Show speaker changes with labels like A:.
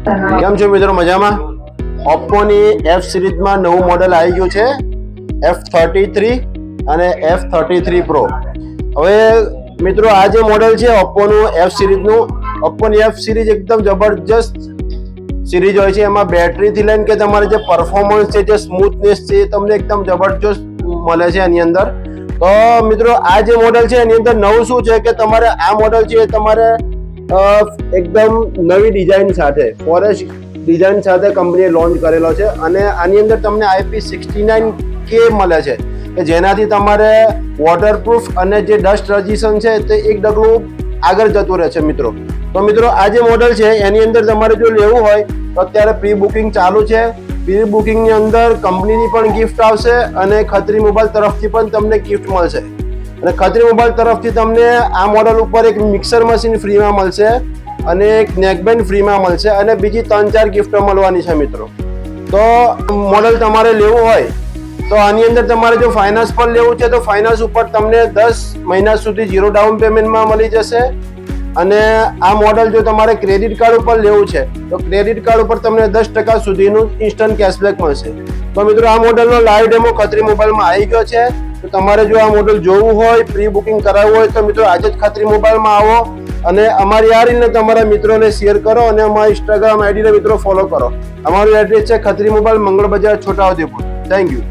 A: કેમ છો મિત્રો, મજામાં? ઓપ્પોની F સિરીઝમાં નવું મોડેલ આવી ગયું છે F33 અને F33 Pro. હવે મિત્રો આ જે મોડેલ છે ઓપ્પોનું F સિરીઝનું, ઓપ્પોની F સિરીઝ એકદમ જબરજસ્ત સિરીઝ હોય છે. એમાં બેટરીથી લઈને કે તમારે જે પરફોર્મન્સ છે, જે સ્મૂથનેસ છે, એ તમને એકદમ જબરજસ્ત મળે છે એની અંદર. તો મિત્રો આ જે મોડેલ છે એની અંદર નવું શું છે કે તમારે આ મોડેલ છે તમારે એકદમ નવી ડિઝાઇન સાથે, ફોરેસ્ટ ડિઝાઇન સાથે કંપનીએ લોન્ચ કરેલો છે. અને આની અંદર તમને IP69K મળે છે કે જેનાથી તમારે વોટરપ્રૂફ અને જે ડસ્ટ રેઝિસ્ટન્સ છે તે એક ડગલું આગળ જતું રહે છે મિત્રો. તો મિત્રો આ જે મોડેલ છે એની અંદર તમારે જો લેવું હોય તો અત્યારે પ્રી બુકિંગ ચાલુ છે. પ્રી બુકિંગની અંદર કંપનીની પણ ગિફ્ટ આવશે અને ખત્રી મોબાઈલ તરફથી પણ તમને ગિફ્ટ મળશે. અને ખત્રી મોબાઈલ તરફથી તમને આ મોડેલ ઉપર એક મિક્સર મશીન ફ્રીમાં મળશે અને એક નેકબેન્ડ ફ્રીમાં મળશે અને બીજી 3-4 ગિફ્ટો મળવાની છે મિત્રો. તો મોડેલ તમારે લેવું હોય તો આની અંદર તમારે જો ફાઇનાન્સ પર લેવું છે તો ફાઇનાન્સ ઉપર તમને 10 મહિના સુધી 0 ડાઉન પેમેન્ટમાં મળી જશે. અને આ મોડેલ જો તમારે ક્રેડિટ કાર્ડ ઉપર લેવું છે તો ક્રેડિટ કાર્ડ ઉપર તમને 10% સુધીનું ઇન્સ્ટન્ટ કેશબેક મળશે. તો મિત્રો આ મોડેલનો લાઈવ ડેમો ખત્રી મોબાઈલમાં આવી ગયો છે. તો તમારે જો આ મોડેલ જોવું હોય, પ્રી બુકિંગ કરાવવું હોય તો મિત્રો આજે જ ખત્રી મોબાઈલમાં આવો અને અમારી આ રીલને તમારા મિત્રોને શેર કરો અને અમારા ઇન્સ્ટાગ્રામ આઈડીને મિત્રો ફોલો કરો. અમારું એડ્રેસ છે ખત્રી મોબાઈલ, મંગળ બજાર, છોટાઉદેપુર. Thank you.